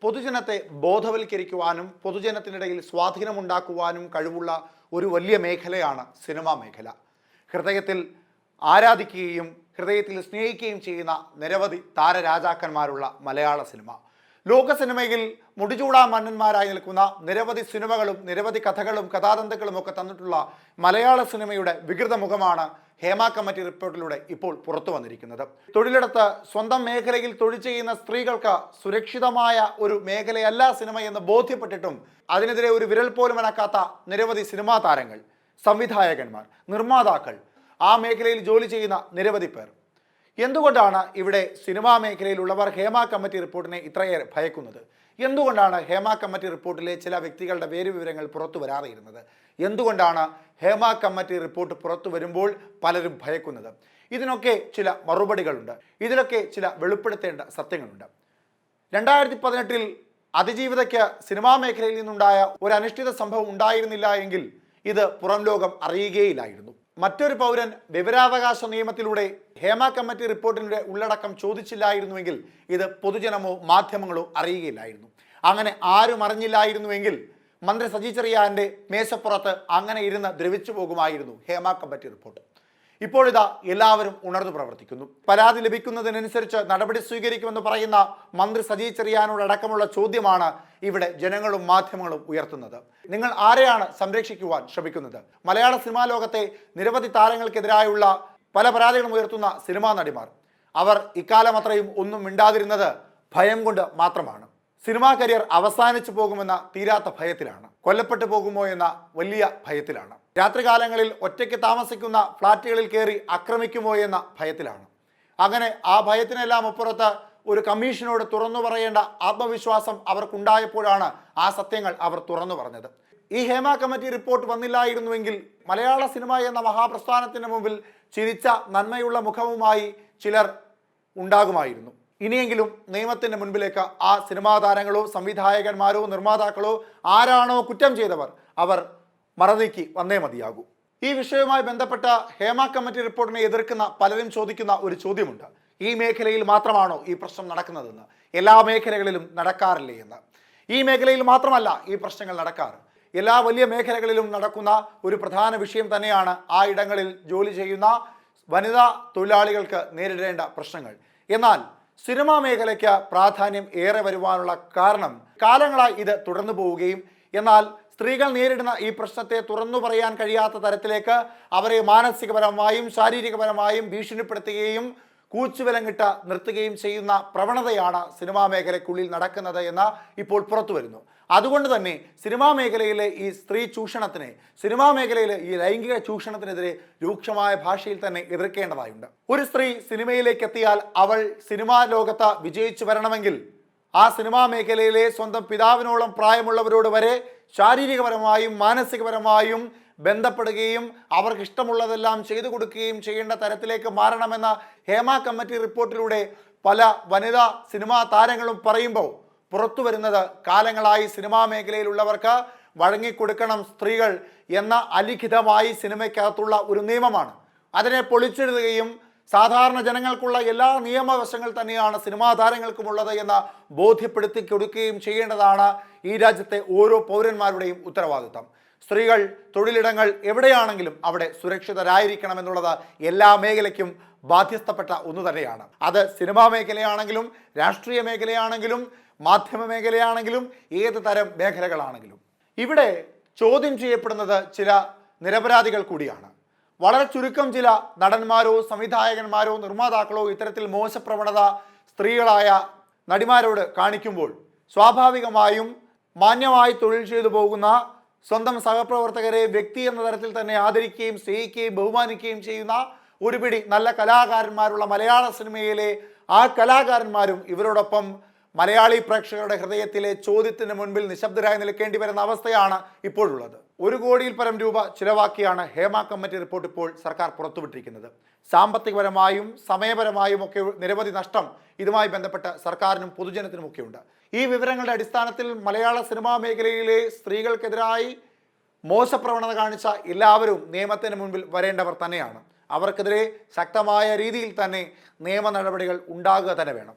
പൊതുജനത്തെ ബോധവൽക്കരിക്കുവാനും പൊതുജനത്തിനിടയിൽ സ്വാധീനമുണ്ടാക്കുവാനും കഴിവുള്ള ഒരു വലിയ മേഖലയാണ് സിനിമാ മേഖല. ഹൃദയത്തിൽ ആരാധിക്കുകയും ഹൃദയത്തിൽ സ്നേഹിക്കുകയും ചെയ്യുന്ന നിരവധി താരരാജാക്കന്മാരുള്ള മലയാള സിനിമ. ലോക സിനിമയിൽ മുടിചൂടാ മന്നന്മാരായി നിൽക്കുന്ന നിരവധി സിനിമകളും നിരവധി കഥകളും കഥാതന്തുക്കളും ഒക്കെ തന്നിട്ടുള്ള മലയാള സിനിമയുടെ വികൃത മുഖമാണ് ഹേമ കമ്മിറ്റി റിപ്പോർട്ടിലൂടെ ഇപ്പോൾ പുറത്തു വന്നിരിക്കുന്നത്. തൊഴിലെടുത്ത് സ്വന്തം മേഖലയിൽ തൊഴിൽ ചെയ്യുന്ന സ്ത്രീകൾക്ക് സുരക്ഷിതമായ ഒരു മേഖലയല്ല സിനിമ എന്ന് ബോധ്യപ്പെട്ടിട്ടും അതിനെതിരെ ഒരു വിരൽ പോലും അനക്കാത്ത നിരവധി സിനിമാ താരങ്ങൾ, സംവിധായകന്മാർ, നിർമ്മാതാക്കൾ, ആ മേഖലയിൽ ജോലി ചെയ്യുന്ന നിരവധി പേർ. എന്തുകൊണ്ടാണ് ഇവിടെ സിനിമാ മേഖലയിലുള്ളവർ ഹേമ കമ്മിറ്റി റിപ്പോർട്ടിനെ ഇത്രയേറെ ഭയക്കുന്നത്? എന്തുകൊണ്ടാണ് ഹേമ കമ്മിറ്റി റിപ്പോർട്ടിലെ ചില വ്യക്തികളുടെ പേര് വിവരങ്ങൾ പുറത്തു വരാതെയിരുന്നത്? എന്തുകൊണ്ടാണ് ഹേമ കമ്മിറ്റി റിപ്പോർട്ട് പുറത്തു വരുമ്പോൾ പലരും ഭയക്കുന്നത്? ഇതിനൊക്കെ ചില മറുപടികളുണ്ട്. ഇതിലൊക്കെ ചില വെളിപ്പെടുത്തേണ്ട സത്യങ്ങളുണ്ട്. 2018 അതിജീവിതയ്ക്ക് സിനിമാ മേഖലയിൽ നിന്നുണ്ടായ ഒരു അനിഷ്ടിത സംഭവം ഉണ്ടായിരുന്നില്ല എങ്കിൽ ഇത് പുറം ലോകം അറിയുകയില്ലായിരുന്നു. മറ്റൊരു പൗരൻ വിവരാവകാശ നിയമത്തിലൂടെ ഹേമ കമ്മിറ്റി റിപ്പോർട്ടിൻ്റെ ഉള്ളടക്കം ചോദിച്ചില്ലായിരുന്നുവെങ്കിൽ ഇത് പൊതുജനമോ മാധ്യമങ്ങളോ അറിയുകയില്ലായിരുന്നു. അങ്ങനെ ആരും അറിഞ്ഞില്ലായിരുന്നുവെങ്കിൽ മന്ത്രി സജി ചെറിയാന്റെ മേശപ്പുറത്ത് അങ്ങനെ ഇരുന്ന് ദ്രവിച്ചു പോകുമായിരുന്നു ഹേമ കമ്മിറ്റി റിപ്പോർട്ട്. ഇപ്പോഴിതാ എല്ലാവരും ഉണർന്നു പ്രവർത്തിക്കുന്നു. പരാതി ലഭിക്കുന്നതിനനുസരിച്ച് നടപടി സ്വീകരിക്കുമെന്ന് പറയുന്ന മന്ത്രി സജി ചെറിയാനോടക്കമുള്ള ചോദ്യമാണ് ഇവിടെ ജനങ്ങളും മാധ്യമങ്ങളും ഉയർത്തുന്നത്. നിങ്ങൾ ആരെയാണ് സംരക്ഷിക്കുവാൻ ശ്രമിക്കുന്നത്? മലയാള സിനിമാ ലോകത്തെ നിരവധി താരങ്ങൾക്കെതിരായുള്ള പല പരാതികളും ഉയർത്തുന്ന സിനിമാ നടിമാർ, അവർ ഇക്കാലം അത്രയും ഒന്നും മിണ്ടാതിരുന്നത് ഭയം കൊണ്ട് മാത്രമാണ്. സിനിമാ കരിയർ അവസാനിച്ചു പോകുമെന്ന തീരാത്ത ഭയത്തിലാണ്. കൊല്ലപ്പെട്ടു പോകുമോ എന്ന വലിയ ഭയത്തിലാണ്. രാത്രികാലങ്ങളിൽ ഒറ്റയ്ക്ക് താമസിക്കുന്ന ഫ്ളാറ്റുകളിൽ കയറി ആക്രമിക്കുമോ എന്ന ഭയത്തിലാണ്. അങ്ങനെ ആ ഭയത്തിനെല്ലാം അപ്പുറത്ത് ഒരു കമ്മീഷനോട് തുറന്നു പറയേണ്ട ആത്മവിശ്വാസം അവർക്കുണ്ടായപ്പോഴാണ് ആ സത്യങ്ങൾ അവർ തുറന്നു പറഞ്ഞത്. ഈ ഹേമ കമ്മിറ്റി റിപ്പോർട്ട് വന്നില്ലായിരുന്നുവെങ്കിൽ മലയാള സിനിമ എന്ന മഹാപ്രസ്ഥാനത്തിന് മുമ്പിൽ ചിരിച്ച നന്മയുള്ള മുഖവുമായി ചിലർ ഉണ്ടാകുമായിരുന്നു. ഇനിയെങ്കിലും നിയമത്തിൻ്റെ മുൻപിലേക്ക് ആ സിനിമാ താരങ്ങളോ സംവിധായകന്മാരോ നിർമ്മാതാക്കളോ ആരാണോ കുറ്റം ചെയ്തവർ അവർ മറനീക്കി വന്നേ മതിയാകൂ. ഈ വിഷയവുമായി ബന്ധപ്പെട്ട ഹേമ കമ്മിറ്റി റിപ്പോർട്ടിനെ എതിർക്കുന്ന പലരും ചോദിക്കുന്ന ഒരു ചോദ്യമുണ്ട്. ഈ മേഖലയിൽ മാത്രമാണോ ഈ പ്രശ്നം നടക്കുന്നതെന്ന്? എല്ലാ മേഖലകളിലും നടക്കാറില്ലേ എന്ന്? ഈ മേഖലയിൽ മാത്രമല്ല ഈ പ്രശ്നങ്ങൾ നടക്കാറ്. എല്ലാ വലിയ മേഖലകളിലും നടക്കുന്ന ഒരു പ്രധാന വിഷയം തന്നെയാണ് ആ ഇടങ്ങളിൽ ജോലി ചെയ്യുന്ന വനിതാ തൊഴിലാളികൾക്ക് നേരിടേണ്ട പ്രശ്നങ്ങൾ. എന്നാൽ സിനിമാ മേഖലയ്ക്ക് പ്രാധാന്യം ഏറെ വരുവാനുള്ള കാരണം കാലങ്ങളായി ഇത് തുടർന്നു പോവുകയും എന്നാൽ സ്ത്രീകൾ നേരിടുന്ന ഈ പ്രശ്നത്തെ തുറന്നു പറയാൻ കഴിയാത്ത തരത്തിലേക്ക് അവരെ മാനസികപരമായും ശാരീരികപരമായും ഭീഷണിപ്പെടുത്തുകയും കൂച്ചുവിലങ്ങിട്ട് നിർത്തുകയും ചെയ്യുന്ന പ്രവണതയാണ് സിനിമാ മേഖലയ്ക്കുള്ളിൽ നടക്കുന്നത് എന്ന് ഇപ്പോൾ പുറത്തു വരുന്നു. അതുകൊണ്ട് തന്നെ സിനിമാ മേഖലയിലെ ഈ സ്ത്രീ ചൂഷണത്തിനെ, സിനിമാ മേഖലയിലെ ഈ ലൈംഗിക ചൂഷണത്തിനെതിരെ രൂക്ഷമായ ഭാഷയിൽ തന്നെ എതിർക്കേണ്ടതായുണ്ട്. ഒരു സ്ത്രീ സിനിമയിലേക്ക് എത്തിയാൽ അവൾ സിനിമാ ലോകത്ത് വിജയിച്ചു വരണമെങ്കിൽ ആ സിനിമാ മേഖലയിലെ സ്വന്തം പിതാവിനോളം പ്രായമുള്ളവരോട് വരെ ശാരീരികപരമായും മാനസികപരമായും ബന്ധപ്പെടുകയും അവർക്ക് ഇഷ്ടമുള്ളതെല്ലാം ചെയ്തു കൊടുക്കുകയും ചെയ്യേണ്ട തരത്തിലേക്ക് മാറണമെന്ന ഹേമ കമ്മിറ്റി റിപ്പോർട്ടിലൂടെ പല വനിതാ സിനിമാ താരങ്ങളും പറയുമ്പോൾ പുറത്തു വരുന്നത് കാലങ്ങളായി സിനിമാ മേഖലയിലുള്ളവർക്ക് വഴങ്ങിക്കൊടുക്കണം സ്ത്രീകൾ എന്ന അലിഖിതമായി സിനിമയ്ക്കകത്തുള്ള ഒരു നിയമമാണ്. അതിനെ പൊളിച്ചെഴുതുകയും സാധാരണ ജനങ്ങൾക്കുള്ള എല്ലാ നിയമവശങ്ങൾ തന്നെയാണ് സിനിമാ താരങ്ങൾക്കുമുള്ളത് എന്ന് ബോധ്യപ്പെടുത്തി കൊടുക്കുകയും ചെയ്യേണ്ടതാണ് ഈ രാജ്യത്തെ ഓരോ പൗരന്മാരുടെയും ഉത്തരവാദിത്തം. സ്ത്രീകൾ തൊഴിലിടങ്ങൾ എവിടെയാണെങ്കിലും അവിടെ സുരക്ഷിതരായിരിക്കണമെന്നുള്ളത് എല്ലാ മേഖലയ്ക്കും ബാധ്യസ്ഥപ്പെട്ട ഒന്ന് തന്നെയാണ്. അത് സിനിമാ മേഖലയാണെങ്കിലും രാഷ്ട്രീയ മേഖലയാണെങ്കിലും മാധ്യമ മേഖലയാണെങ്കിലും ഏത് തരം മേഖലകളാണെങ്കിലും ഇവിടെ ചോദ്യം ചെയ്യപ്പെടുന്നത് ചില നിരപരാധികൾ കൂടിയാണ്. വളരെ ചുരുക്കം ചില നടന്മാരോ സംവിധായകന്മാരോ നിർമ്മാതാക്കളോ ഇത്തരത്തിൽ മോശപ്രവണത സ്ത്രീകളായ നടിമാരോട് കാണിക്കുമ്പോൾ സ്വാഭാവികമായും മാന്യമായി തൊഴിൽ ചെയ്തു പോകുന്ന സ്വന്തം സഹപ്രവർത്തകരെ വ്യക്തി എന്ന തരത്തിൽ തന്നെ ആദരിക്കുകയും സ്നേഹിക്കുകയും ബഹുമാനിക്കുകയും ചെയ്യുന്ന ഒരു പിടി നല്ല കലാകാരന്മാരുള്ള മലയാള സിനിമയിലെ ആ കലാകാരന്മാരും ഇവരോടൊപ്പം മലയാളി പ്രേക്ഷകരുടെ ഹൃദയത്തിലെ ചോദ്യത്തിന് മുൻപിൽ നിശബ്ദരായി നിൽക്കേണ്ടി വരുന്ന അവസ്ഥയാണ് ഇപ്പോഴുള്ളത്. 1 കോടിയിൽ പരം രൂപ ചിലവാക്കിയാണ് ഹേമ കമ്മിറ്റി റിപ്പോർട്ട് ഇപ്പോൾ സർക്കാർ പുറത്തുവിട്ടിരിക്കുന്നത്. സാമ്പത്തികപരമായും സമയപരമായും ഒക്കെ നിരവധി നഷ്ടം ഇതുമായി ബന്ധപ്പെട്ട് സർക്കാരിനും പൊതുജനത്തിനുമൊക്കെ ഉണ്ട്. ഈ വിവരങ്ങളുടെ അടിസ്ഥാനത്തിൽ മലയാള സിനിമാ മേഖലയിലെ സ്ത്രീകൾക്കെതിരായി മോശപ്രവണത കാണിച്ച എല്ലാവരും നിയമത്തിന് മുൻപിൽ വരേണ്ടവർ തന്നെയാണ്. അവർക്കെതിരെ ശക്തമായ രീതിയിൽ തന്നെ നിയമ നടപടികൾ ഉണ്ടാകുക തന്നെ വേണം.